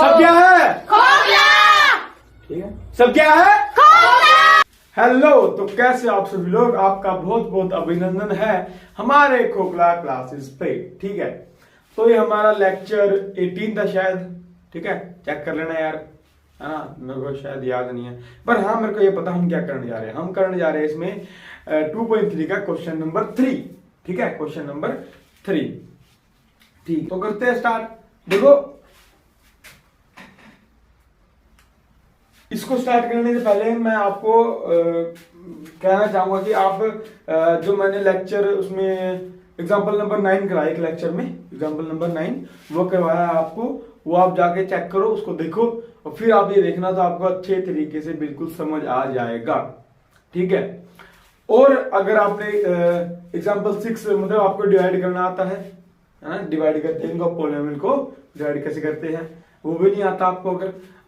सब क्या है? ठीक है, सब क्या है? हेलो, तो कैसे आप सभी लोग? आपका बहुत बहुत अभिनंदन है हमारे खोखला क्लासेस पे। ठीक है, तो ये हमारा लेक्चर 18 था शायद। ठीक है, चेक कर लेना यार। हाँ, मेरे को शायद याद नहीं है, पर हाँ मेरे को ये पता हम क्या करने जा रहे हैं। हम करने जा रहे हैं इसमें 2.3 का क्वेश्चन नंबर 3। ठीक है, क्वेश्चन नंबर 3। ठीक, तो करते हैं स्टार्ट। देखो, इसको स्टार्ट करने से पहले मैं आपको कहना चाहूंगा कि आप जो मैंने लेक्चर उसमें एग्जाम्पल नंबर 9 कराया, एक लेक्चर में एग्जाम्पल नंबर 9 वो करवाया आपको, वो आप जाके चेक करो, उसको देखो और फिर आप ये देखना, तो आपको अच्छे तरीके से बिल्कुल समझ आ जाएगा। ठीक है, और अगर आपने एग्जाम्पल 6 मतलब आपको डिवाइड करना आता है ना, डिवाइड करते हैं इनको, पॉलिनोमियल को डिवाइड कैसे करते हैं वो भी नहीं आता आपको।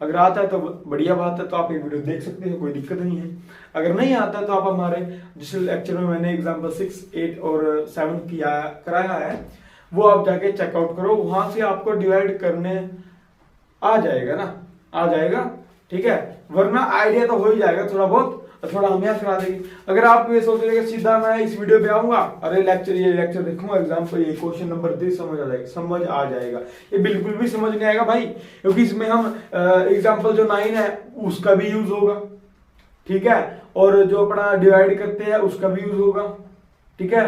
अगर आता है तो बढ़िया बात है, तो आप ये वीडियो देख सकते हो, कोई दिक्कत नहीं है। अगर नहीं आता तो आप हमारे जिस लेक्चर में मैंने एग्जाम्पल 6, 8 और 7 कराया है वो आप जाके चेकआउट करो, वहां से आपको डिवाइड करने आ जाएगा ना, आ जाएगा। ठीक है, वरना आइडिया तो हो ही जाएगा थोड़ा बहुत, थोड़ा हम याद करा देंगे। अगर आप ये सोच रहे सीधा मैं इस वीडियो पे आऊंगा, अरे ये लेक्चर देखूंगा, एग्जाम्पल ये क्वेश्चन नंबर 3 समझ आ जाएगा, ये बिल्कुल भी समझ नहीं आएगा भाई, क्योंकि इसमें हम एग्जाम्पल जो 9 है उसका भी यूज होगा। ठीक है, और जो अपना डिवाइड करते हैं उसका भी यूज होगा। ठीक है,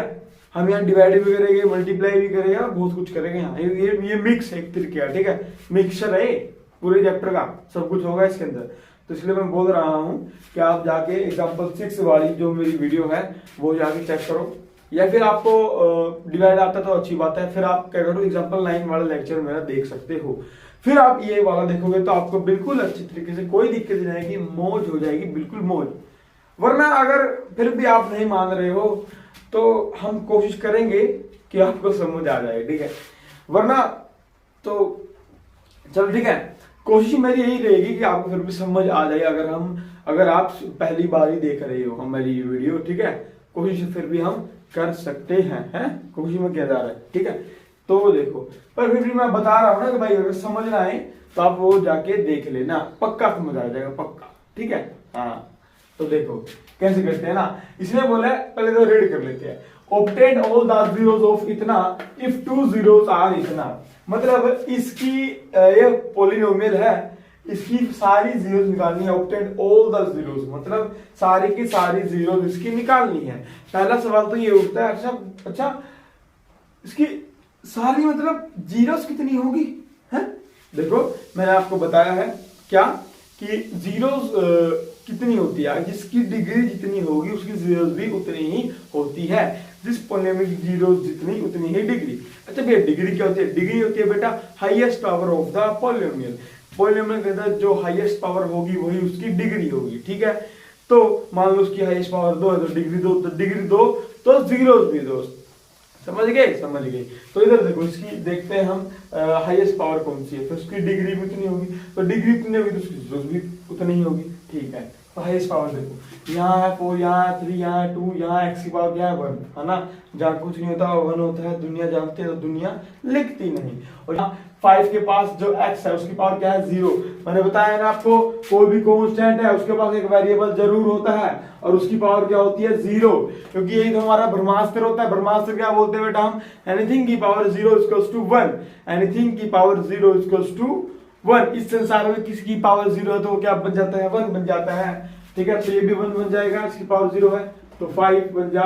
हम यहाँ डिवाइड भी करेंगे, मल्टीप्लाई भी करेंगे, बहुत कुछ करेंगे यहाँ। ये मिक्स है एक तरीके का। ठीक है, मिक्सचर है पूरे चैप्टर का, सब कुछ होगा इसके अंदर। तो इसलिए मैं बोल रहा हूं कि आप जाके एग्जाम्पल 6 वाली जो मेरी वीडियो है वो जाके चेक करो, या फिर आपको डिवाइड आता तो अच्छी बात है, फिर आप क्या करो एग्जाम्पल 9 वाला लेक्चर मेरा देख सकते हो, फिर आप ये वाला देखोगे तो आपको बिल्कुल अच्छी तरीके से कोई दिक्कत नहीं आएगी, मौज हो जाएगी, बिल्कुल मौज। वरना अगर फिर भी आप नहीं मान रहे हो तो हम कोशिश करेंगे कि आपको समझ आ जाए। ठीक है, वरना तो चलो ठीक है, कोशिश मेरी यही रहेगी कि आपको फिर भी समझ आ जाए। अगर आप पहली बार ही देख रहे हो हमारी वीडियो, ठीक है, कोशिश फिर भी हम कर सकते हैं कोशिश में किया जा रहा है। ठीक है, तो देखो, पर फिर भी मैं बता रहा हूं ना कि भाई अगर समझना है तो आप वो जाके देख लेना, पक्का समझ आ जाएगा, पक्का। ठीक है, हाँ, तो देखो कैसे करते हैं ना, इसमें बोला है, पहले तो रीड कर लेते हैं। obtain all the zeros of इतना if 2 zeros are इतना, मतलब इसकी ये पॉलिनोमियल है, इसकी सारी जीरोस निकालनी है। obtain all the zeros मतलब सारी की सारी जीरोस इसकी निकालनी है। पहला सवाल तो ये उठता है, अच्छा इसकी सारी मतलब जीरोस कितनी होगी है? देखो मैंने आपको बताया है क्या कि जीरोस कितनी होती है, जिसकी डिग्री जितनी होगी उसकी जीरोस भी उतनी ही होती है। जिस पॉलिनोमियल की जीरोस जितनी उतनी ही डिग्री। अच्छा भैया डिग्री क्या होती है? डिग्री होती है बेटा highest power of the polynomial. Polynomial के अंदर जो हाईएस्ट पावर होगी वही उसकी डिग्री होगी। ठीक है, तो मान लो उसकी हाईएस्ट पावर 2 है तो डिग्री 2, तो डिग्री 2 तो जीरोस भी 2। समझ गए। तो इधर देखो, इसकी देखते हैं हम हाईएस्ट पावर कौन सी है, तो उसकी डिग्री भी उतनी होगी, तो डिग्री उतनी होगी तो उसकी जीरोस भी उतनी ही होगी। ठीक है, तो हाईएस्ट पावर देखो, यहाँ है 4, यहाँ है 3, यहाँ है 2, यहाँ x की पावर क्या है 1, है ना। जहाँ कुछ नहीं होता 1 होता है, दुनिया जानते हैं तो दुनिया लिखती नहीं। और यहाँ 5 के पास जो x है उसकी पावर क्या है 0। मैंने बताया ना आपको, कोई भी कांस्टेंट है उसके पास एक वेरिएबल जरूर होता है और उसकी पावर क्या होती है 0, क्योंकि यही तो हमारा ब्रह्मास्त्र होता है। ब्रह्मास्त्र क्या बोलते हैं बेटा हम? एनीथिंग की पावर 0 इक्वल्स टू 1। एनीथिंग की पावर 0 इक्वल्स टू 1। इस संसार में किसकी पावर 0 है तो वो क्या बन जाता है? 1 बन जाता है। ठीक है, तो ये भी 1 बन जाएगा, इसकी पावर 0 है तो 5 बन जा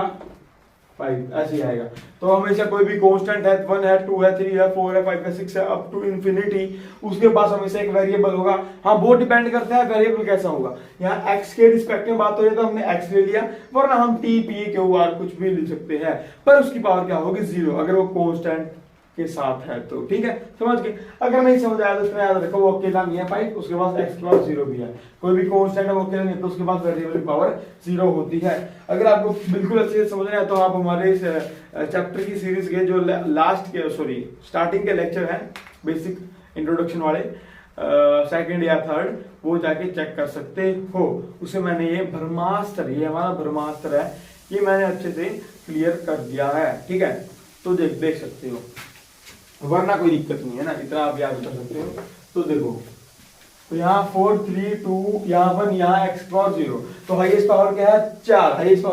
5, ऐसे ही आएगा। तो हमेशा कोई भी कांस्टेंट है, 1 है, 2 है, 3 है, 4 है, 5 है, 6 है, अप टू इंफिनिटी, उसके पास हमेशा एक वेरिएबल होगा। हाँ, वो डिपेंड करता है वेरिएबल कैसा होगा। यहाँ x के रिस्पेक्ट में बात हो रही है तो हमने x ले लिया, वरना हम t, p, q, r कुछ भी ले सकते हैं, पर उसकी पावर क्या होगी 0 अगर वो कांस्टेंट के साथ है तो। ठीक है, समझ गए। अगर नहीं समझ आया तो इसमें याद रखो वो अकेला नहीं है 5, उसके पास x के पास 0 भी है। कोई भी कांस्टेंट है वो अकेला नहीं तो उसके पास वेरिएबल की पावर 0 होती है। अगर आपको बिल्कुल अच्छे से समझना है तो आप हमारे इस चैप्टर की सीरीज के जो स्टार्टिंग के लेक्चर हैं बेसिक इंट्रोडक्शन वाले, सेकंड या थर्ड, वो जाके चेक कर सकते हो। उसे मैंने ये ब्रह्मास्त्र, ये हमारा ब्रह्मास्त्र है, ये मैंने अच्छे से क्लियर कर दिया है। ठीक है, तो देख सकते हो, वरना कोई दिक्कत नहीं है ना, इतना आप याद कर सकते हो। तो देखो, तो यहाँ 4 3 2 यहाँ 1 यहाँ x क्रॉस 0, तो हाईएस्ट पावर क्या है 4, हाईएस्ट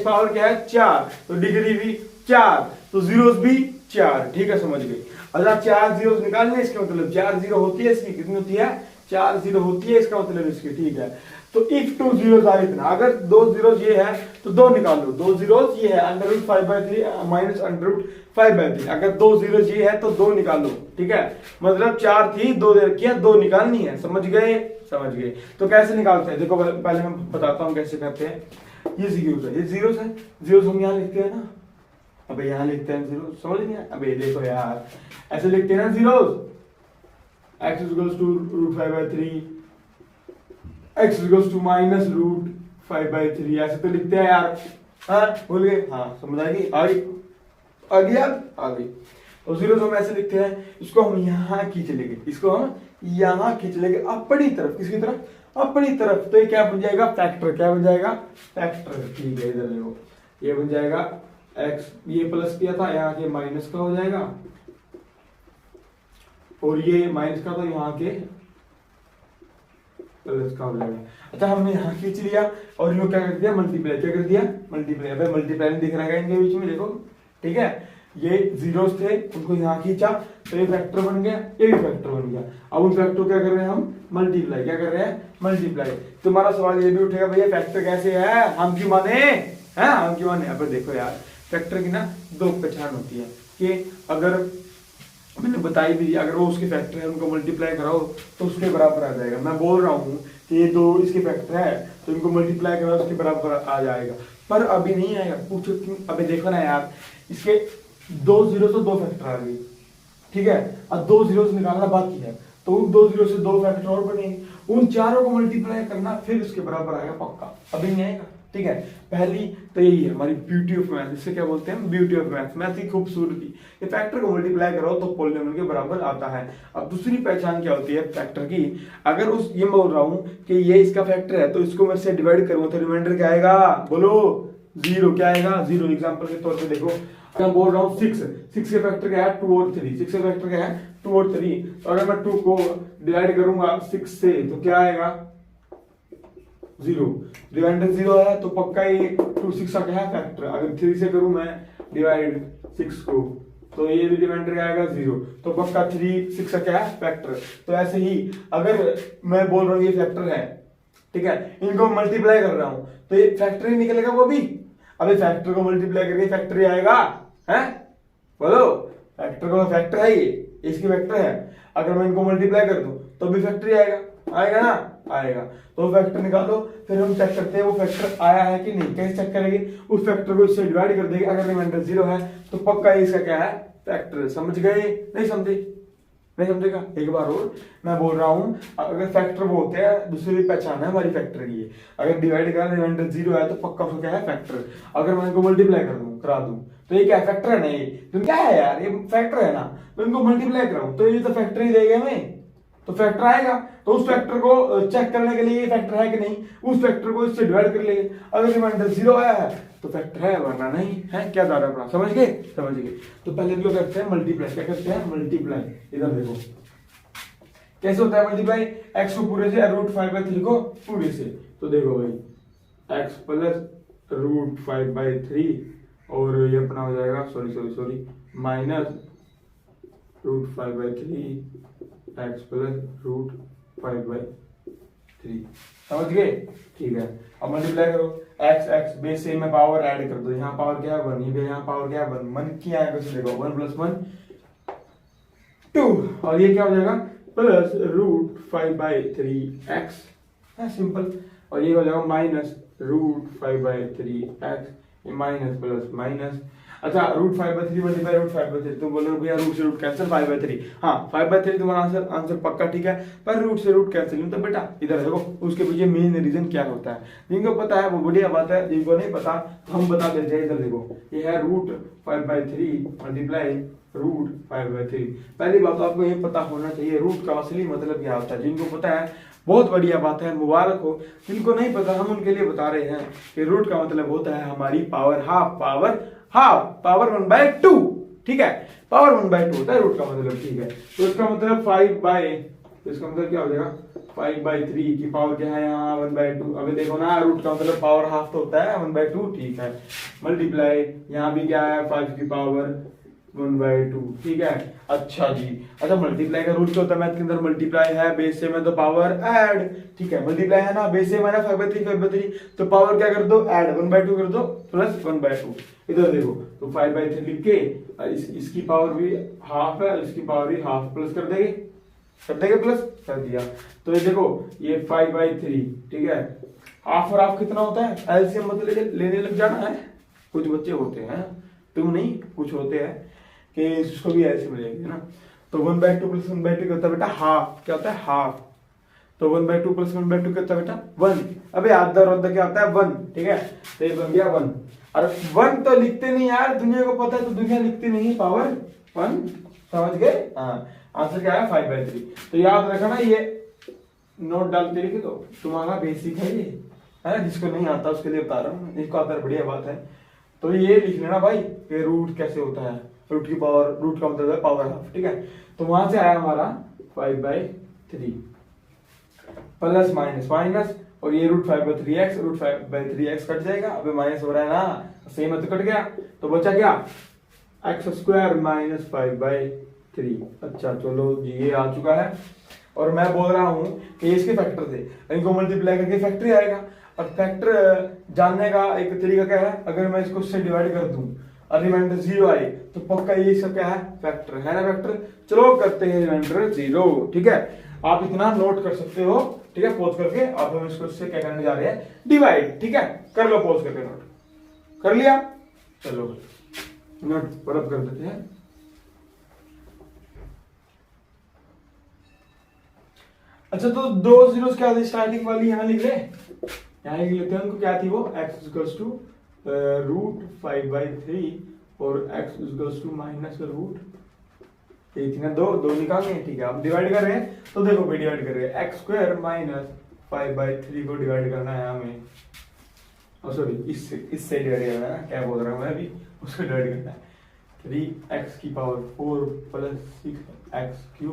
पावर क्या है 4, तो डिग्री भी 4, तो जीरोस भी 4। ठीक है, समझ गए। अच्छा 4 जीरोस निकालने, इसके मतलब 4 जीरो होती है इसकी, कितनी होती है 4 जीरो होती है, इसका मतलब इसकी। ठीक है, तो इफ 2 जीरोस आर इतना, अगर 2 जीरोस ये है तो 2 निकाल लो, 2 जीरोस ये है √5/3 माइनस √5/3, अगर 2 जीरोस ये है तो 2 निकाल लो। ठीक है, मतलब 4 थी 2 दे रखी है, 2 निकालनी है। समझ गए, समझ गए। तो कैसे निकालते हैं, देखो पहले मैं बताता हूँ कैसे करते हैं। ये जीरोस है, ये जीरोस है, जीरोस हम यहाँ लिखते हैं ना, अबे यहाँ लिखते हैं जीरो, समझ नहीं, अबे देखो यार ऐसे लिखते हैं ना zeroes, x equals to √5/3, x equals to minus √5/3, ऐसे तो लिखते हैं यार। हाँ बोल गए, हाँ समझ आएगी, आ गई आ गई। तो जीरोस हम ऐसे लिखते हैं, इसको हम यहाँ खींच लेंगे, इसको हम यहाँ खींच लेंगे अपनी तरफ, किसकी तरफ, अपनी तरफ। तो ये क्या बन जाएगा, फैक्टर, क्या बन जाएगा, फैक्टर। ठीक है, इधर देखो, ये बन जाएगा x, ये प्लस किया था यहाँ के माइनस का हो जाएगा, और ये माइनस का तो यहाँ के प्लस का हो जाएगा। अच्छा हमने यहाँ खींच लिया और ये क्या कर दिया, मल्टीप्लाई, क्या कर दिया, मल्टीप्लाई। अबे मल्टीप्लाई दिख रहा है इनके बीच में, देखो। ठीक है, ये जीरोस थे, उनको यहाँ खींचा तो ये फैक्टर बन गया, ये भी फैक्टर बन गया। अब उन फैक्टर क्या कर रहे हैं हम, मल्टीप्लाई, क्या कर रहे हैं, मल्टीप्लाई। तुम्हारा सवाल ये भी उठेगा, भैया फैक्टर कैसे है, हम क्यों माने हैं, हम क्यों माने। अब देखो यार, फैक्टर की ना दो पहचान होती है कि अगर मैंने बताई भी, अगर वो उसके फैक्टर है उनको मल्टीप्लाई कराओ तो उसके बराबर आ जाएगा। मैं बोल रहा हूँ कि ये दो इसके फैक्टर है तो इनको मल्टीप्लाई कराओ उसके बराबर आ जाएगा, पर अभी नहीं आएगा। पूछो क्यों, अभी देखो ना यार, इसके 2 जीरो से 2 फैक्टर आ गए। ठीक है, अब 2 जीरो से निकालना बाकी है, तो उन 2 जीरो से 2 फैक्टर और बने, उन चारों को मल्टीप्लाई करना, फिर उसके बराबर आएगा पक्का, अभी नहीं आएगा। ठीक है, पहली तो यही है हमारी ब्यूटी ऑफ मैथ, इससे क्या बोलते हैं, ब्यूटी ऑफ मैथ, मैथ की खूबसूरती। ये फैक्टर को मल्टीप्लाई करो तो पॉलिनोमियल के बराबर आता है। अब दूसरी पहचान क्या होती है फैक्टर की, अगर उस ये बोल रहा हूँ कि ये इसका फैक्टर है तो इसको मैं से डिवाइड करूंगा तो रिमाइंडर क्या आएगा, बोलो, 0। क्या आएगा, 0। एग्जाम्पल के तौर पर देखो, मैं बोल रहा हूँ 6 के फैक्टर क्या है, 2 और 3, 6 के फैक्टर क्या है, 2 और 3, तो अगर मैं 2 को डिवाइड करूंगा 6 से तो क्या आएगा, 0। रिमाइंडर 0 है तो पक्का ये 2 6 का क्या है, फैक्टर। अगर 3 से करूं मैं डिवाइड 6 को तो ये भी रिमाइंडर क्या आएगा, 0, तो पक्का 3 6 का क्या है, फैक्टर। तो ऐसे ही अगर मैं बोल रहा हूँ ये फैक्टर है, ठीक है, इनको मल्टीप्लाई कर रहा हूं तो ये फैक्टर ही निकलेगा वो भी। अभी फैक्टर को मल्टीप्लाई करके फैक्टर ही आएगा, है बोलो, फैक्टर को फैक्टर है, ये इसकी फैक्टर है। अगर मैं इनको मल्टीप्लाई कर दूं तो भी फैक्टर ही आएगा ना, आएगा। तो फैक्टर निकालो, फिर हम चेक करते हैं वो फैक्टर आया है कि नहीं। कैसे चेक करेंगे, उस फैक्टर को इससे डिवाइड कर देंगे, अगर रिमाइंडर 0 है तो पक्का इसका क्या है, फैक्टर। समझ गए, नहीं समझे, नहीं समझेगा, एक बार और मैं बोल रहा हूं, अगर फैक्टर वो होते हैं, दूसरी पहचान है हमारी फैक्टर की, अगर डिवाइड करा रिमाइंडर 0 है तो पक्का उसका क्या है, फैक्टर। अगर मैं इनको मल्टीप्लाई करा दूं तो ये क्या फैक्टर है ना, ये तो क्या है यार, ये फैक्टर है ना, तो इनको मल्टीप्लाई कराऊं तो ये तो फैक्टर ही देगा हमें, तो फैक्टर आएगा। तो उस फैक्टर को चेक करने के लिए ये फैक्टर है कि नहीं, उस फैक्टर को इससे डिवाइड कर लेंगे, अगर रिमाइंडर 0 आया है तो फैक्टर है, वरना नहीं है। क्या दायरा अपना, समझ गए, समझ गए। तो पहले इनको करते हैं मल्टीप्लाई, क्या करते हैं, मल्टीप्लाई। इधर देखो कैसे होता है मल्टीप्लाई, x को पूरे से √5/3 को पूरे से, तो देखो भाई x प्लस √5/3 और ये अपना हो जाएगा, सॉरी माइनस √5/3 x प्लस √5/3, समझ गए। ठीक है, अब मल्टीप्लाई करो, x बेस से में पावर ऐड कर दो, यहाँ पावर क्या है 1, यहाँ पावर क्या है 1, मन की आएगा, देखो 1 + 1 2, और ये क्या हो जाएगा प्लस √5/3x, है सिंपल। और ये हो जाएगा minus √5/3x, minus plus minus. अच्छा √5/3 मल्टीप्लाई √5/3, तुम बोलो भैया रूट से रूट कैंसिल 5/3, हाँ 5/3 तुम्हारा आंसर पक्का ठीक है, पर रूट से रूट कैंसिल। तो बेटा इधर देखो उसके पीछे मेन रीजन क्या होता है, जिनको पता है वो बढ़िया बात है, जिनको नहीं पता तो हम बता देते हैं। इधर देखो ये है √5/3 मल्टीप्लाई √5/3। पहली बात तो आपको ये पता होना चाहिए रूट का असली मतलब क्या होता है। जिनको पता है बहुत बढ़िया बात है, मुबारक हो। जिनको नहीं पता हम उनके लिए बता रहे हैं कि रूट का मतलब होता है हमारी पावर हाफ, पावर 1/2। ठीक है, पावर 1/2 होता है रूट का मतलब, ठीक है। तो इसका मतलब 5/, तो इसका मतलब क्या हो जाएगा 5/3 की पावर क्या है यहाँ 1/2। अभी देखो ना रूट का मतलब पावर हाफ तो होता है 1/2, ठीक है। मल्टीप्लाई यहाँ भी क्या है 5 की पावर 1/2, ठीक है। अच्छा जी, अच्छा मल्टीप्लाई का रूल क्या होता है मैथ के अंदर, मल्टीप्लाई है बेस सेम है तो पावर ऐड, ठीक है। मल्टीप्लाई है ना बेस सेम है ना 5/3 तो पावर क्या कर दो ऐड, 1/2 कर दो प्लस 1/2। इधर देखो तो 5/3 लिख के इसकी पावर भी हाफ है, इसकी पावर भी हाफ, प्लस कर देंगे प्लस कर दिया। तो ये देखो ये 5/3, ठीक है। हाफ और हाफ कितना होता है, एलसीएम मतलब लेने लग जाना है। कुछ बच्चे होते हैं, तुम नहीं, कुछ होते हैं कि इसको भी ऐसे मिलेगी है ना। तो 1/2 प्लस 1/2 क्या होता है बेटा हाफ, क्या होता है हाफ। तो 1/2 प्लस 1/2 क्या होता है बेटा 1। अबे आधा और आधा क्या होता है 1, ठीक है। तो ये बन गया 1। और 1 तो लिखते नहीं यार, दुनिया को पता है तो दुनिया लिखती नहीं पावर 1, समझ गए। हाँ आंसर क्या है 5/3। तो याद रखना ये नोट डालते लिखे तो तुम्हारा बेसिक है ये, है ना। जिसको नहीं आता उसके लिए बता रहा हूँ, जिसको आता है बढ़िया बात है। तो ये लिख लेना भाई कि रूट कैसे होता है, रूट की पावर, रूट का मतलब है पावर हाफ, ठीक है। तो वहां से आया हमारा 5/3 प्लस माइनस माइनस, और ये √5/3x, √5/3x कट जाएगा। अबे माइनस हो रहा है ना, सेम है तो कट गया, तो बचा क्या x² - 5/3। अच्छा चलो जी ये आ चुका है। और मैं बोल रहा हूं कि इसके फैक्टर थे, इनको मल्टीप्लाई करके फैक्टर ही आएगा। और फैक्टर जानने का एक तरीका क्या है, अगर मैं इसको इससे डिवाइड कर दूं और रिमाइंडर 0 आए तो पक्का ये सब क्या है फैक्टर है ना, फैक्टर। चलो करते हैं रिमाइंडर 0, ठीक है। आप इतना नोट कर सकते हो, ठीक है। पॉज करके अब हम इसको इससे क्या करने जा रहे हैं डिवाइड, ठीक है। कर लो पॉज करके, नोट कर लिया, चलो नोट बराबर कर देते हैं। अच्छा तो 2 जीरोस क्या थी स्टार्टिंग वाली, यहाँ लिख ले, यहाँ लिख लेते हैं उनको। क्या थी वो x = √5/3 और x = माइनस रूट, ये थी ना दो निकालने हैं, ठीक है। अब डिवाइड कर रहे हैं तो देखो भाई डिवाइड कर रहे हैं x² - 5/3 को डिवाइड करना है हमें, सॉरी इससे डिवाइड करना है, क्या बोल रहा हूँ मैं अभी, उसको डिवाइड करना है। 3x की power 4 plus 6x³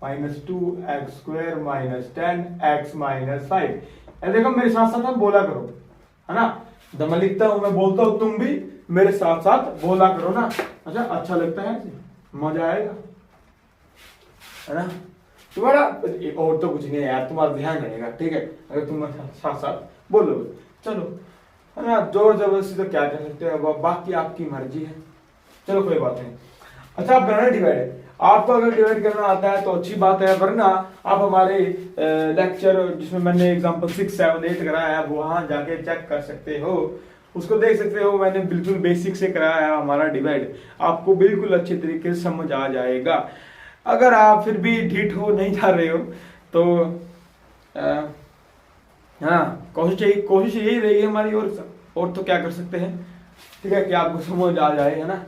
-2x² - 10x - 5। देखो मेरे साथ साथ आप बोला करो, है ना। जब मैं लिखता हूं मैं बोलता हूं, तुम भी मेरे साथ साथ बोला करो ना। अच्छा लगता है, मजा आएगा, है ना। तुम्हारा और तो कुछ नहीं है यार, तुम्हारा ध्यान रहेगा, ठीक है, अगर तुम साथ साथ बोलोगे। चलो है ना, जोर जबरदस्ती तो क्या कर सकते हो, बाकी आपकी मर्जी है, चलो कोई बात नहीं। अच्छा आप करना डिवाइड, आपको अगर डिवाइड करना आता है तो अच्छी बात है, वरना आप हमारे लेक्चर जिसमें मैंने एग्जांपल 6, 7, 8 कराया है वहां जाके चेक कर सकते हो, उसको देख सकते हो। मैंने बिल्कुल बेसिक से कराया है हमारा डिवाइड, आपको बिल्कुल अच्छे तरीके से समझ आ जाएगा। अगर आप फिर भी ढीठ हो नहीं जा रहे हो तो हाँ कोशिश यही रहेगी हमारी, और तो क्या कर सकते हैं, ठीक है, कि आपको समझ आ जाए, है ना।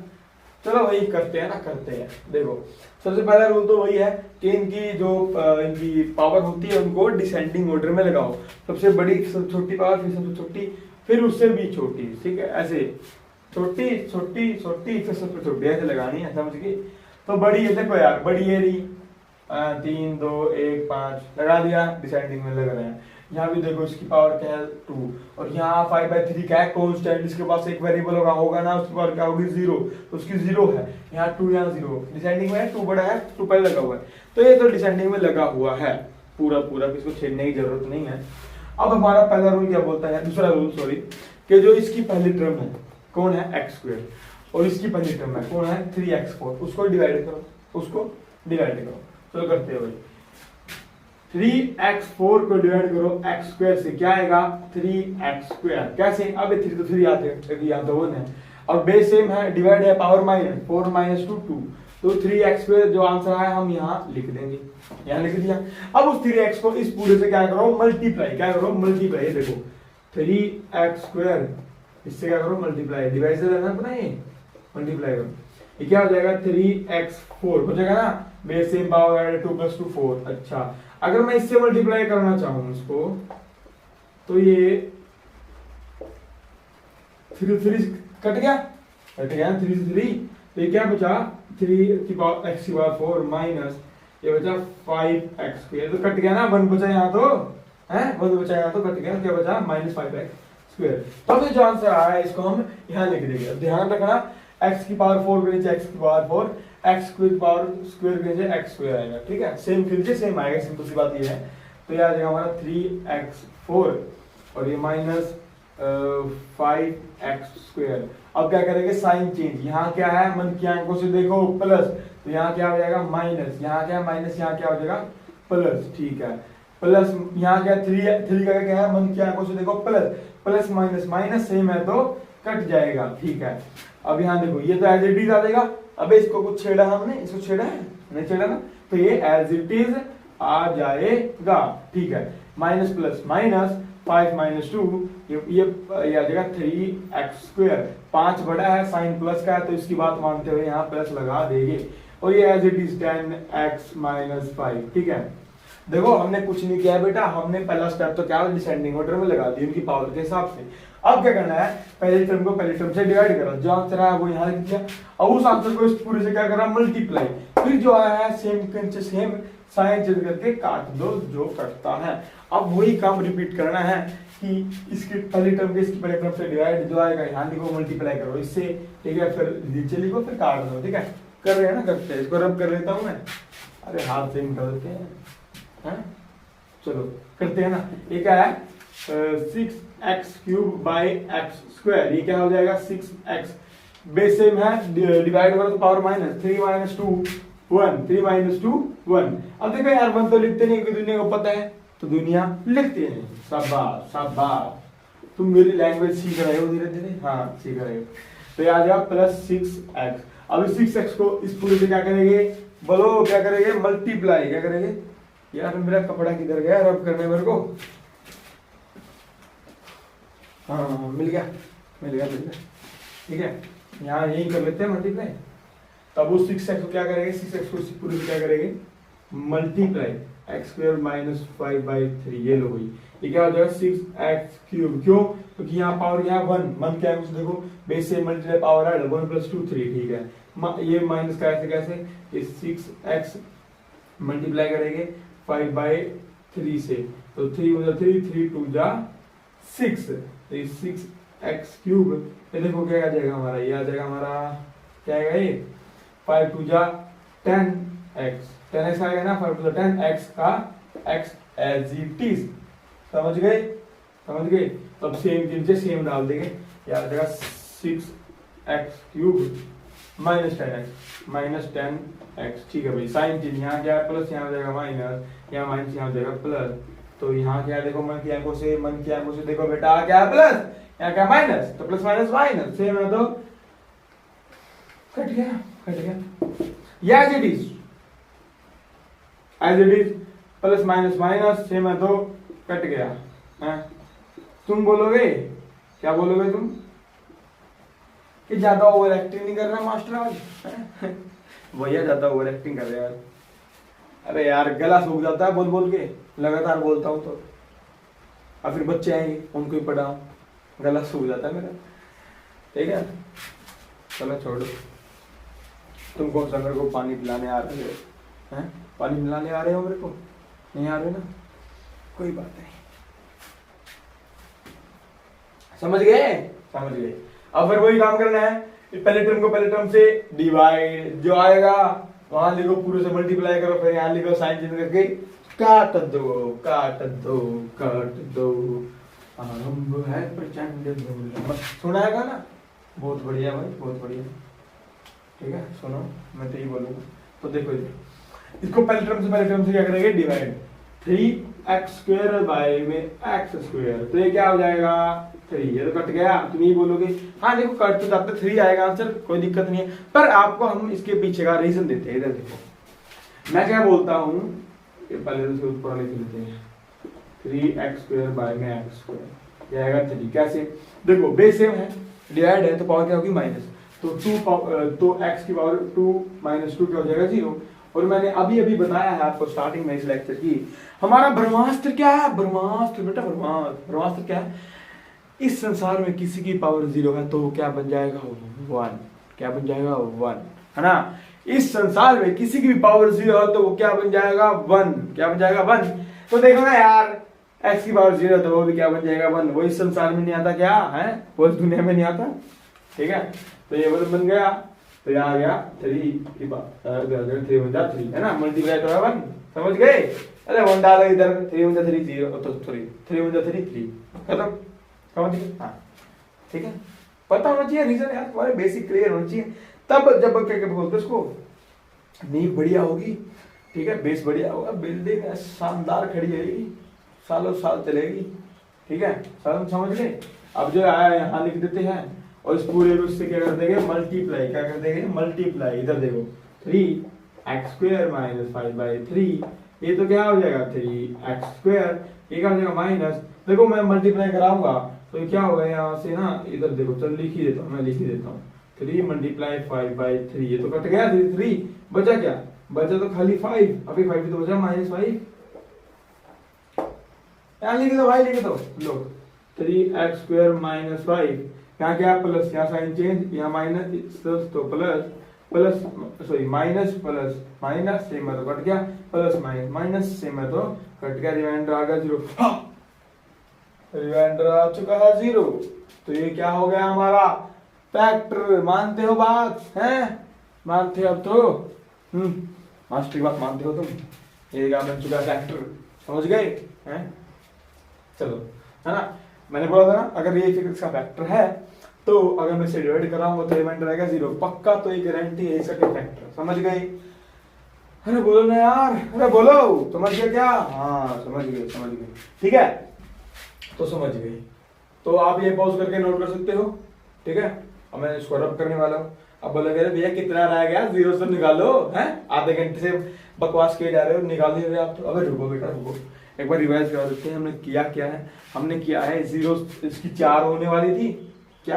चलो वही करते हैं ना, करते हैं। देखो सबसे पहला रूल तो वही है कि इनकी जो इनकी पावर होती है उनको डिसेंडिंग ऑर्डर में लगाओ, सबसे बड़ी सबसे छोटी पावर, फिर सबसे छोटी, फिर उससे भी छोटी, ठीक है। ऐसे छोटी छोटी छोटी फिर सबसे छोटी, ऐसे लगानी है, समझ गए। तो बड़ी है, देखो यार बड़ी है 3 2 1 5 लगा दिया, डिसेंडिंग में लग रहे हैं। यहाँ भी देखो इसकी पावर क्या है 2, और यहाँ 5/3 क्या है कांस्टेंट, इसके पास एक वेरिएबल होगा ना, उसकी पावर क्या होगी 0, तो उसकी 0 है। यहाँ 2 यहाँ 0, डिसेंडिंग में है, 2 बड़ा है, 2 पहले लगा हुआ है, तो ये तो डिसेंडिंग में लगा हुआ है पूरा, इसको छेड़ने की जरूरत नहीं है। अब हमारा पहला रूल क्या बोलता है, दूसरा रूल सॉरी, कि जो इसकी पहली टर्म है कौन है x², और इसकी पहली टर्म है कौन है 3x4, उसको डिवाइड करो, चलो करते हैं भाई। 3x4 को डिवाइड करो x² से, क्या आएगा 3x², कैसे, अब 3 तो 3 आते हैं, यहाँ तो 1 है, और बेस सेम है, डिवाइड है पावर माइनस 4 - 2 2, तो 3x² जो आंसर है हम यहाँ लिख देंगे, यहाँ लिख दिया। अब उस 3x को इस पूरे से क्या करो मल्टीप्लाई, देखो 3x² इससे क्या करो मल्टीप्लाई, डिवाइड से रहना अपना, ये मल्टीप्लाई करो, ये क्या हो जाएगा 3x4 हो जाएगा ना, बेस सेम पावर ऐड 2 + 2 4। अच्छा अगर मैं इससे मल्टीप्लाई करना चाहूं इसको, तो ये 3 कट गया 3 से 3 तो ये क्या बचा 3 की पावर x की पावर 4 माइनस ये बचा 5x स्क्वायर, तो कट गया ना, 1 बचा यहाँ तो है, 1 बचा यहाँ तो कट गया, क्या बचा माइनस 5x स्क्वायर। तब ये जो आंसर आया है इसको हम यहाँ लिख देंगे। ध्यान रखना x की पावर 4 के नीचे x की power 4, x square power square के नीचे x स्क्वायर आएगा, ठीक है, सेम के नीचे सेम आएगा, सिंपल सी बात ये है। तो ये आ जाएगा हमारा 3x4 और ये माइनस 5x स्क्वायर। अब क्या करेंगे साइन चेंज, यहाँ क्या है मन की आंखों से देखो प्लस, तो यहाँ क्या हो जाएगा माइनस, यहाँ क्या माइनस, यहाँ क्या हो जाएगा प्लस, ठीक है, प्लस यहाँ क्या 3 का क्या है मन की आंखों से देखो plus, plus minus minus same है तो कट जाएगा, ठीक है। अब यहाँ देखो ये तो एज इट इज आ जाएगा, अबे इसको कुछ छेड़ा हमने, इसको छेड़ा है नहीं छेड़ा ना, तो ये एज इट इज आ जाएगा, ठीक है। माइनस प्लस माइनस 5 माइनस 2 ये आ जाएगा 3x स्क्वायर, 5 बड़ा है साइन प्लस का है तो इसकी बात मानते हुए यहाँ प्लस लगा देंगे, और ये as it is 10x minus 5, ठीक है। देखो हमने कुछ नहीं किया बेटा, हमने पहला स्टेप तो क्या डिसेंडिंग ऑर्डर में लगा दी उनकी पावर के हिसाब से। अब क्या करना है, पहले टर्म को पहले टर्म से डिवाइड करा, जो आंसर आया वो यहाँ लिख दिया, और उस आंसर को इस पूरे से क्या करा मल्टीप्लाई, फिर जो आया है सेम के सेम साइन चेंज करके काट दो जो कटता है। अब वही काम रिपीट करना है कि इसकी पहले टर्म के इसकी पहले टर्म से डिवाइड, जो आएगा यहाँ लिखो मल्टीप्लाई करो इससे, ठीक है, फिर नीचे लिखो फिर काट दो, ठीक है। कर रहे हैं ना, करते हैं, इसको रब कर लेता हूँ मैं, अरे हाथ से निकाल देते हैं, चलो करते हैं ना। ये क्या है 6x³ बाई x स्क्वायर, ये क्या हो जाएगा 6x, बेस सेम है, डिवाइड करो तो पावर माइनस 3 माइनस 2 1, 3 माइनस 2 1। अब देखो यार 1 तो लिखते नहीं क्योंकि दुनिया को पता है, तो दुनिया लिखते हैं, शाबाश शाबाश, तुम मेरी लैंग्वेज सीख रहे हो धीरे धीरे, हाँ सीख रहे हो। तो ये आ जाएगा प्लस 6x, अब इस 6x को इस पूरे से क्या करेंगे, बोलो क्या करेंगे मल्टीप्लाई, क्या करेंगे यार, मेरा कपड़ा किधर गया रब करने मेरे को, हाँ मिल गया मिल गया मिल गया, ठीक है, यहाँ यही कर लेते हैं मल्टीप्लाई। तब उस 6x को क्या करेंगे, 6x को पूरे से क्या करेंगे मल्टीप्लाई, x स्क्वायर माइनस 5/3, ये लो भाई, ये क्या हो जाएगा 6x³, क्यों, क्योंकि यहाँ पावर क्या है 1 क्या है कुछ देखो, बेस से मल्टीप्लाई पावर है 1 + 2 3, ठीक है। ये माइनस कैसे कैसे, ये 6x मल्टीप्लाई करेंगे 5/3 से, तो 3 मतलब 3 2 जा 6, तो ये 6x³, ये देखो क्या आ जाएगा हमारा, ये आ जाएगा हमारा क्या आएगा, ये 5 2 जा 10x आएगा ना, 5 2 जा 10x का x एज इट इज, समझ गए समझ गए। तब सेम के नीचे सेम डाल देंगे, ये आ जाएगा 6x³ माइनस 10x, ठीक है भाई। साइन चेंज, यहाँ क्या है प्लस, यहाँ हो जाएगा माइनस, यहाँ माइनस, यहाँ हो जाएगा प्लस, तो यहाँ क्या देखो मन की आंखों से देखो बेटा क्या है प्लस, यहाँ क्या माइनस, तो प्लस माइनस माइनस सेम है तो कट गया, या as it is plus minus minus same है तो कट गया है। तुम बोलोगे क्या बोलोगे तुम कि ज्यादा ओवर एक्टिंग नहीं कर रहा मास्टर आज भैया, ज्यादा ओवर एक्टिंग कर रहे हैं। अरे यार गला सूख जाता है बोल बोल के, लगातार बोलता हूँ तो, और फिर बच्चे आएंगे उनको ही पढ़ाऊं, गला सूख जाता है मेरा, ठीक है। चलो छोड़ो, तुम कौन सा मेरे को पानी पिलाने आ रहे हो, हैं पानी पिलाने आ रहे हो मेरे को, नहीं आ रहे ना, कोई बात नहीं, समझ गए। अब फिर वही काम करना है, पहले टर्म को पहले टर्म से डिवाइड, जो आएगा वहां लिखो पूरे से मल्टीप्लाई करो, फिर यहाँ लिखो साइन चेंज करके काट दो, आरंभ है प्रचंड धूल, सुना है गाना, बहुत बढ़िया भाई बहुत बढ़िया, ठीक है सुनो मैं तो ही बोलूंगा। तो देखो इसको पहले टर्म से क्या करेंगे डिवाइड, 3x² बाय में x², तो ये क्या हो जाएगा 3, ये तो कट गया, तुम ही बोलोगे हाँ देखो कट तो जाते 3 आएगा आंसर, कोई दिक्कत नहीं है, पर आपको हम इसके पीछे का रीजन देते हैं। इधर देखो मैं क्या बोलता हूँ, पहले तो ऊपर लिख लेते हैं, 3x² बाय में x², ये आएगा 3, कैसे देखो बेस सेम है, डिवाइड है तो पावर क्या होगी माइनस, तो 2 तो x की पावर 2 - 2 क्या हो जाएगा 0। और मैंने अभी बताया है आपको स्टार्टिंग में इस लेक्चर की, हमारा ब्रह्मास्त्र क्या है, ब्रह्मास्त्र बेटा ब्रह्मास्त्र क्या है, इस संसार में किसी की पावर 0 है तो क्या बन जाएगा 1, क्या बन जाएगा 1, है ना। इस संसार में किसी की भी पावर 0 हो तो वो क्या बन जाएगा 1, क्या बन जाएगा 1। तो देखो ना यार, x की पावर 0 तो वो भी क्या बन जाएगा 1। वो इस संसार में नहीं आता क्या है, वो इस दुनिया में नहीं आता, ठीक है। तो ये बन गया, तो यहाँ आ गया 3 की बात 3 बन जाता 3, है ना, मल्टीप्लाई तो है 1, समझ गए। अरे 1 डालो इधर, 3 बन जाता 3 0, तो 3 बन जाता 3 खत्म, समझ गए। हाँ ठीक है, पता होना चाहिए रीजन यार, तुम्हारे बेसिक क्लियर होना चाहिए, तब जब क्या बोलते हैं उसको, नींव बढ़िया होगी, ठीक है, बेस बढ़िया होगा, बिल्डिंग शानदार खड़ी रहेगी, सालों साल चलेगी, ठीक है, समझ गए। अब जो आया यहाँ लिख देते हैं और इस पूरे रूप से क्या कर देंगे मल्टीप्लाई, क्या कर देंगे मल्टीप्लाई, इधर देखो 3x² - 5/3, ये तो क्या हो जाएगा 3x², ये क्या हो जाएगा माइनस, देखो मैं मल्टीप्लाई कराऊंगा तो ये क्या होगा यहाँ से ना, इधर देखो चल लिख ही देता हूँ, मैं लिख ही देता हूँ 3 × 5/3, ये तो कट गया 3, बचा क्या, बचा तो खाली 5, अभी 5 तो बचा -5, यहाँ लिख दो भाई, लिख दो लो 3x² - 5, यहाँ क्या प्लस, यहाँ साइन चेंज, यहाँ माइनस तो plus sorry minus plus minus, same है तो कट गया, प्लस माइनस माइनस सेम है तो कट गया, रिमाइंडर आ गया 0, रिमाइंडर आ चुका है 0। तो ये क्या हो गया हमारा फैक्टर, मानते हो बात है, मानते हो अब तो, मास्टर की बात मानते हो तुम, ये क्या बन चुका फैक्टर, समझ गए हैं। चलो, है ना, मैंने बोला था ना अगर ये फिक्स का फैक्टर है तो अगर मैं इसे डिवाइड कराऊंगा तो रिमाइंडर आएगा 0 पक्का, तो ये गारंटी है इसका फैक्टर, समझ गए। अरे बोलो ना यार, अरे बोलो, समझ गए क्या, हाँ समझ गए, ठीक है, तो समझ गए। तो आप ये पॉज करके नोट कर सकते हो, ठीक है। अब मैं इसको रब करने वाला हूँ, अब बोलोगे भैया कितना रह गया, 0 से निकालो, हैं आधे घंटे से बकवास किए जा रहे हो, निकाल नहीं रहे आप तो। अबे रुको बेटा रुको, एक बार रिवाइज करा देते हैं, हमने किया क्या है, हमने किया है 0 इसकी 4 होने वाली थी, क्या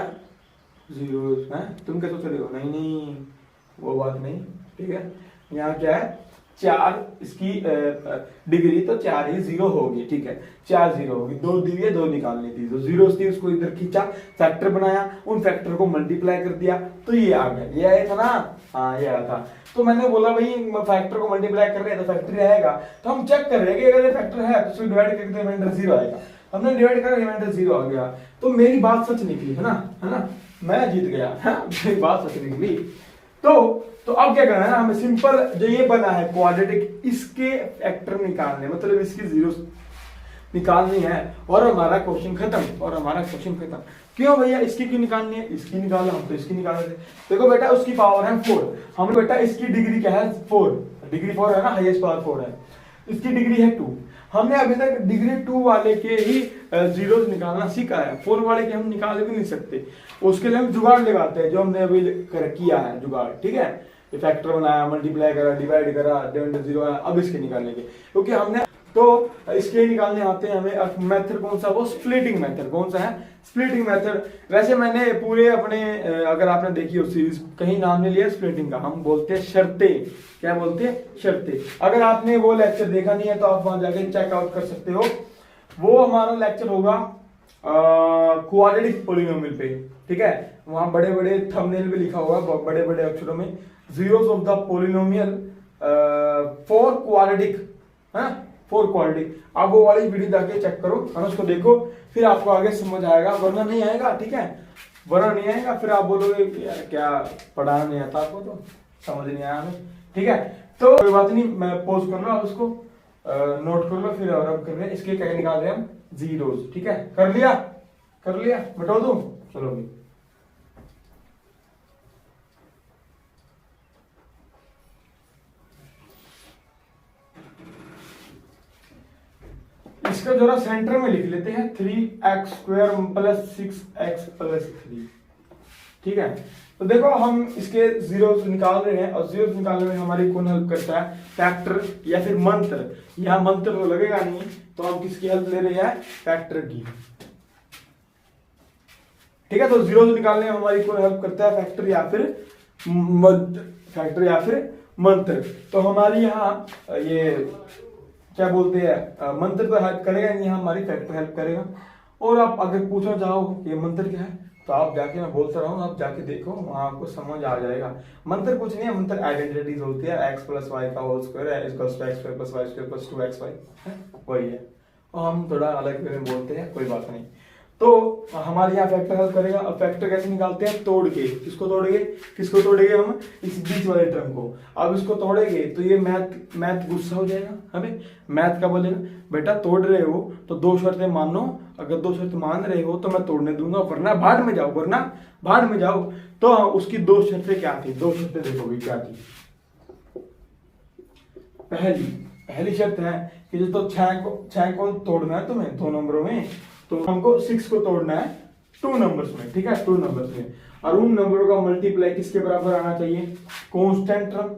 0 है, तुम क्या सोच रहे हो, नहीं वो बात नहीं, ठीक है। यहाँ क्या है 4 इसकी डिग्री तो 4 ही 0 होगी, ठीक है, 4 0 होगी, 2 दी है 2 निकालनी थी, तो 0 थी उसको इधर खींचा, फैक्टर बनाया, उन फैक्टर को मल्टीप्लाई कर दिया तो ये आ गया, ये आया था ना, हाँ ये आया था। तो मैंने बोला भाई फैक्टर को मल्टीप्लाई कर रहे हैं तो फैक्टर आएगा, तो हम चेक कर रहे हैं कि अगर ये फैक्टर है तो उसको डिवाइड करके रिमाइंडर 0 आएगा, हमने डिवाइड करा रिमाइंडर 0 आ गया, तो मेरी बात सच निकली, है ना, मैं जीत गया, मेरी बात सच निकली। तो अब क्या करना है ना, हमें सिंपल जो ये बना है क्वाड्रेटिक, इसके फैक्टर निकालने, मतलब इसकी 0 निकालनी है और हमारा क्वेश्चन खत्म, क्यों भैया इसकी क्यों निकालनी है, इसकी निकालो, हम तो इसकी निकाल रहे थे। देखो बेटा उसकी पावर है 4, हमने बेटा इसकी डिग्री क्या है 4, डिग्री 4 है ना, हाईएस्ट पावर 4 है, इसकी डिग्री है 2, हमने अभी तक डिग्री 2 वाले के ही जीरोस निकालना सीखा है, 4 वाले के हम निकाल भी नहीं सकते, उसके लिए हम जुगाड़ लगाते हैं, जो हमने अभी किया है जुगाड़, ठीक है, फैक्टर बनाया, मल्टीप्लाई करा, डिवाइड करा, डिवाइड 0 आया, अब इसके निकालने के, क्योंकि हमने तो इसके निकालने आते हैं हमें मेथड कौन सा, वो स्प्लिटिंग मेथड, कौन सा है स्प्लिटिंग मेथड। वैसे मैंने पूरे अपने अगर आपने देखी हो सीरीज, कहीं नाम नहीं लिया स्प्लिटिंग का, हम बोलते हैं शर्तें, क्या बोलते हैं शर्तें। अगर आपने वो लेक्चर देखा नहीं है तो आप वहां जाके चेकआउट कर सकते हो, वो हमारा लेक्चर होगा क्वाड्रेटिक पॉलिनोमियल पे, ठीक है, वहां बड़े बड़े थंबनेल पे लिखा होगा बड़े बड़े अक्षरों में, zeros of the polynomial for quadratic, for quadratic. आप वो वाली वीडियो जाके चेक करो, उसको देखो, फिर आपको आगे समझ आएगा, वरना नहीं आएगा, ठीक है, वरना नहीं आएगा, फिर आप बोलोगे यार क्या पढ़ाना नहीं आता आपको, तो समझ नहीं आया हमें, ठीक है। तो कोई बात नहीं, मैं पॉज कर लो, उसको नोट कर लो, फिर और अब कर रहे हैं इसके क्या निकाल रहे हैं हम जीरोस, ठीक है, कर लिया बता दूं, चलो भी इसका जरा सेंटर में लिख लेते हैं 3x² + 6x + 3, ठीक है। तो देखो हम इसके जीरोस निकाल रहे हैं, और जीरोस निकालने में हमारी कौन हेल्प करता है, फैक्टर या फिर मंत्र, यहाँ मंत्र तो लगेगा नहीं, तो हम किसकी हेल्प ले रहे हैं, फैक्टर की, ठीक है। तो जीरोस निकालने में हमारी कौन हेल्प करता है, फैक्टर या फिर मंत्र। तो हमारी यहाँ ये क्या बोलते हैं मंत्र तो हेल्प करेगा नहीं, हमारी फैक्टर हेल्प करेगा। और आप अगर पूछना चाहो ये मंत्र क्या है, तो आप जाके, मैं बोलता रहा हूँ, आप जाके देखो, वहाँ आपको समझ आ जाएगा। मंत्र कुछ नहीं है, मंत्र आइडेंटिटीज होती है, x प्लस वाई का होल स्क्वायर है equals to x square plus y square plus 2xy, वही है। और हम थोड़ा अलग वे में बोलते हैं, कोई बात नहीं। तो हमारे यहाँ फैक्टर हेल्प करेगा। अब फैक्टर कैसे निकालते हैं? तोड़ के। किसको तोड़ेंगे? किसको तोड़ेंगे हम? इस बीच वाले टर्म को। अब इसको तोड़ेंगे तो ये मैथ गुस्सा हो जाएगा हमें। मैथ क्या बोलेगा? बेटा तोड़ रहे हो तो दो शर्तें मानो, अगर दो शर्त मान रहे हो तो मैं तोड़ने दूंगा, वरना भाड़ में जाओ, वरना भाड़ में जाओ। तो उसकी दो शर्तें क्या थी? दो शर्तें देखो भी क्या थी। पहली शर्त है कि जो तो 6 को तोड़ना है तुम्हें 2 नंबरों में, तो हमको 6 को तोड़ना है 2 नंबर्स में, ठीक है, 2 नंबर्स में। और उन नंबरों का मल्टीप्लाई किसके बराबर आना चाहिए? Constant term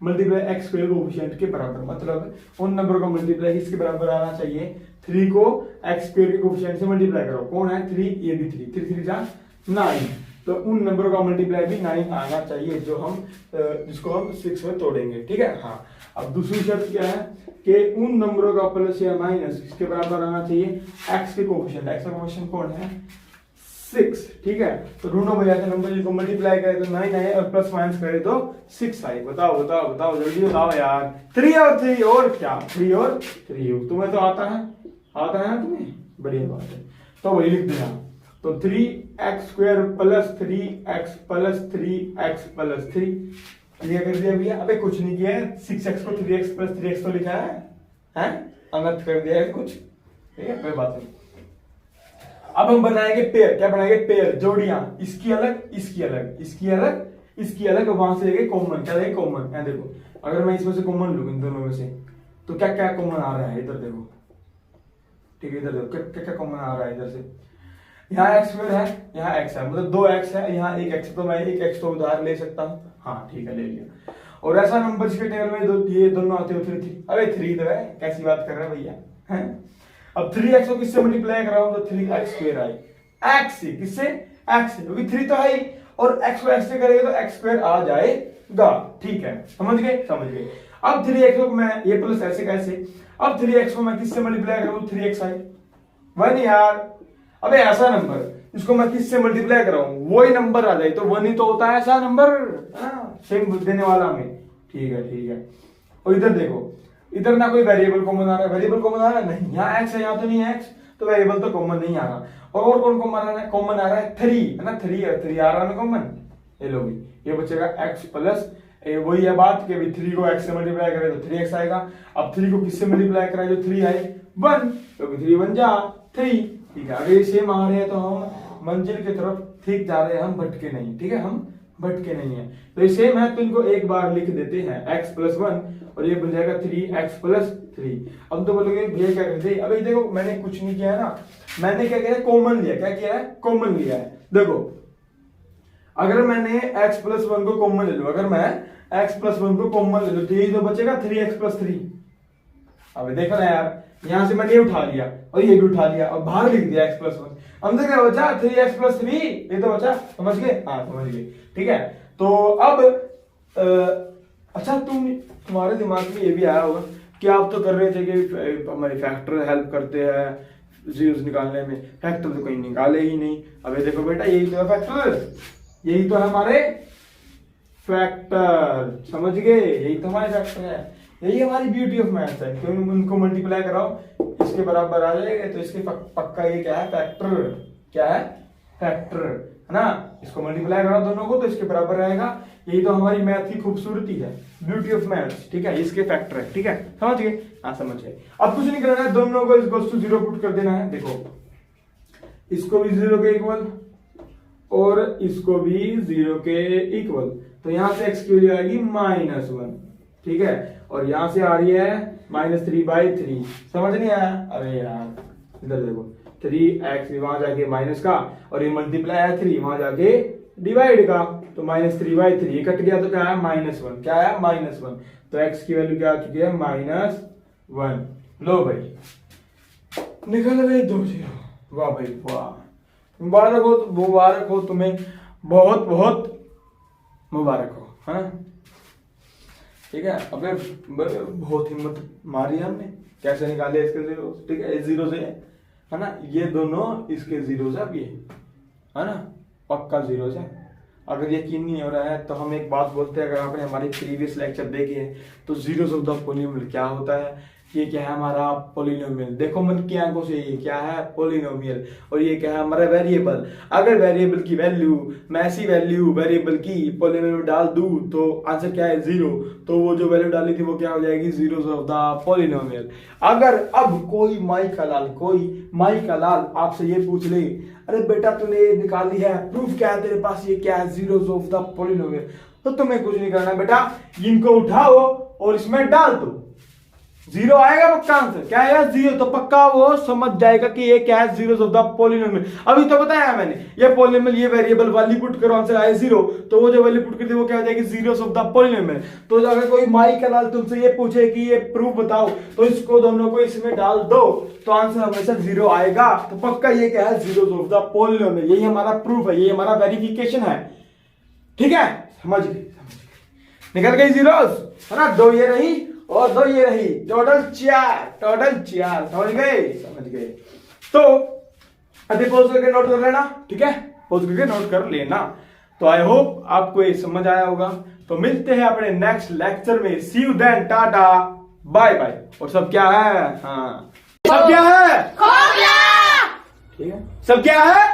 multiply x square coefficient के बराबर। मतलब उन नंबरों का मल्टीप्लाई किसके बराबर आना चाहिए? 3 को एक्स स्क्वायर के कोएफिशिएंट से मल्टीप्लाई करो। कौन है? 3, ये भी 3, 3 3 जा 9। तो उन नंबरों का मल्टीप्लाई भी 9 आना चाहिए, जो हम जिसको हम 6 में तोड़ेंगे, ठीक है। हाँ, अब दूसरी शर्त क्या है कि उन नंबरों का प्लस या माइनस इसके बराबर आना चाहिए एक्स के कोएफिशिएंट। एक्स का कोएफिशिएंट कौन है? 6, ठीक है। तो ढूंढो भैया के नंबर जिनको मल्टीप्लाई करे तो 9 आए और प्लस माइनस करे तो 6 आए। बताओ बताओ बताओ, जल्दी बताओ यार। 3 और 3 और क्या? 3 और 3 तुम्हें तो आता है ना तुम्हें? बढ़िया बात है। तो वही लिख देना। तो 3x square plus 3x plus 3x plus 3 ये कर दिया भैया। अबे कुछ नहीं किया है, 6x को 3x प्लस 3x तो लिखा है, हैं? अनर्थ कर दिया है कुछ, ठीक है, कोई बात नहीं। अब हम बनाएंगे पेयर। क्या बनाएंगे? पेयर, जोड़ियां। इसकी अलग, इसकी अलग, इसकी अलग, इसकी अलग, वहां से लेंगे कॉमन। क्या लेंगे? कॉमन। यहाँ देखो, अगर मैं इसमें से कॉमन लूं, इन दोनों में से, तो क्या क्या कॉमन आ रहा है? इधर देखो, ठीक है, इधर देखो क्या क्या कॉमन आ रहा है इधर से। यहाँ एक्स स्क्वायर है, यहाँ एक्स है, मतलब 2x है, यहाँ 1x, तो मैं 1x तो उधार ले सकता हूँ। हाँ ठीक है, ले लिया। और ऐसा नंबर जिसके टेबल में ये दोनों आते हो 3। अरे 3 तो है, कैसी बात कर रहे हैं भैया, हैं? अब 3x को किससे मल्टीप्लाई कर रहा हूं? तो 3x स्क्वायर आई। x से, किससे? x से, क्योंकि 3 तो है ही, और x को x से करेंगे तो x स्क्वायर आ जाएगा, ठीक है। समझ गए? समझ गए। अब 3x को मैं ये प्लस ऐसे कैसे? अब 3x को मैं किससे मल्टीप्लाई कर रहा हूं? 3x आई 1 यार। अबे ऐसा नंबर जिसको मैं किससे मल्टीप्लाई कर रहा हूं वही नंबर आ जाए तो 1 ही तो होता है ऐसा नंबर, सेम देने वाला में, ठीक है, ठीक है। और इधर देखो, इधर ना कोई वेरिएबल कॉमन आ रहा है, वेरिएबल कॉमन आ रहा है नहीं, यहाँ x है, यहाँ तो नहीं है x, तो वेरिएबल तो कॉमन नहीं आ रहा। और कौन कॉमन आ रहा है? कॉमन आ रहा है 3, है ना, 3 और 3 आ रहा है ना कॉमन। ये लो भी, ये बचेगा x प्लस, वही है बात कि 3 को x से मल्टीप्लाई करें तो 3x आएगा। अब 3 को किससे मल्टीप्लाई कराए जो 3 आए? 1, क्योंकि 3 1 जा 3, ठीक है। अगर ये सेम आ रहे हैं तो हम मंजिल की तरफ ठीक जा रहे हैं, हम भटके नहीं, ठीक है, हम भटके नहीं है। तो ये सेम है तो इनको एक बार लिख देते हैं, x प्लस 1 और ये बन जाएगा 3x प्लस 3। अब तो बोलोगे भैया क्या करते? अभी देखो मैंने कुछ नहीं किया है ना, मैंने क्या किया? कॉमन लिया। क्या किया है? कॉमन लिया है। देखो अगर मैंने x प्लस 1 को कॉमन ले लो, अगर मैं x प्लस 1 को कॉमन ले लो तो ये तो बचेगा 3x प्लस 3। अब देखो ना यार, यहां से मैंने ये उठा लिया और ये भी उठा लिया और बाहर लिख दिया x प्लस 1। अंदर क्या बचा? 3x प्लस 3, ये तो बचा। समझ गए? हाँ समझ गए, ठीक है। तो अब अच्छा तुम्हारे दिमाग में ये भी आया होगा कि आप तो कर रहे थे कि हमारे फैक्टर हेल्प करते हैं जीरोस निकालने में, फैक्टर तो कहीं निकाले ही नहीं। अब ये देखो बेटा, यही तो है फैक्टर, यही तो है हमारे फैक्टर, समझ गए? यही तो हमारे फैक्टर है, यही हमारी ब्यूटी ऑफ मैथ्स है। क्यों उनको मल्टीप्लाई कराओ इसके बराबर आ जाएगा, तो इसके पक्का ये क्या है? फैक्टर। क्या है? फैक्टर, है ना। इसको मल्टीप्लाई कराओ दोनों को तो इसके बराबर रहेगा। यही तो हमारी मैथ की खूबसूरती है, ब्यूटी ऑफ मैथ्स, ठीक है। इसके फैक्टर है, ठीक है, समझ गए? हाँ समझ गए। अब कुछ नहीं करना है, दोनों को इक्वल टू 0 पुट कर देना है। देखो इसको भी 0 के इक्वल और इसको भी 0 के इक्वल, तो यहां से x की वैल्यू आएगी -1, ठीक है। और यहां से आ रही है -3/3। समझ नहीं आया? अरे यार इधर देखो, 3x वहां जाके माइनस का और ये मल्टीप्लाई है 3 वहां जाके डिवाइड का, तो -3/3 कट गया तो क्या है? -1। क्या है? -1। तो x की वैल्यू क्या आ चुकी है? -1। लो भाई निकल गई 2 0। वाह भाई वाह, मुबारक हो तुम्हें, बहुत बहुत मुबारक हो, है ना, ठीक है। अब बहुत हिम्मत मारी हमने, कैसे निकाले इसके जीरो, ठीक है, 0 से, है ना, ये दोनों इसके 0 से, अब ये है ना, पक्का जीरोस है। अगर यकीन नहीं हो रहा है तो हम एक बात बोलते हैं, अगर आपने हमारे प्रीवियस लेक्चर देखे हैं तो जीरोस ऑफ द पॉलिनोमियल क्या होता है, ये क्या है हमारा पॉलिनोमियल, देखो मन की आंखों से ये क्या है पॉलिनोमियल, और ये क्या है हमारा वेरिएबल। अगर वेरिएबल की वैल्यू मैं ऐसी वैल्यू वेरिएबल की पॉलिनोमियल में डाल दूं तो आंसर क्या है 0, तो वो जो वैल्यू डाली थी वो क्या हो जाएगी जीरोस ऑफ द पॉलिनोमियल। अगर अब कोई माई का लाल आपसे ये पूछ ले, अरे बेटा तूने ये निकाली है, प्रूफ क्या है तेरे पास, ये क्या है जीरोस ऑफ द पॉलिनोमियल, तो तुम्हें कुछ नहीं करना बेटा, इनको उठाओ और इसमें डाल दो, 0 आएगा पक्का आंसर, क्या आएगा 0, तो पक्का वो समझ जाएगा कि ये क्या है जीरोस ऑफ द पॉलिनोमियल। अभी तो बताया मैंने, ये पॉलिनोमियल ये वेरिएबल वाली पुट करो आंसर आए 0, तो वो जो वैल्यू पुट करती है वो क्या हो जाएगी जीरोस ऑफ द पॉलिनोमियल। तो अगर कोई माई का लाल तुमसे ये पूछे कि ये प्रूफ बताओ, तो इसको दोनों को इसमें डाल दो तो आंसर हमेशा 0 आएगा, तो पक्का ये क्या है जीरोस ऑफ द पॉलिनोमियल। यही हमारा प्रूफ है, यही हमारा वेरिफिकेशन है, ठीक है, समझ गए, निकल गई जीरोस, है ना, 2 ये रही और 2 ये रही, टोटल 4, समझ गए। तो अभी पॉज करके नोट कर लेना, ठीक है, पॉज करके नोट कर लेना। तो आई होप आपको ये समझ आया होगा। तो मिलते हैं अपने नेक्स्ट लेक्चर में, see you then, tata bye bye. और सब क्या है, हाँ सब क्या है, ठीक है, सब क्या है,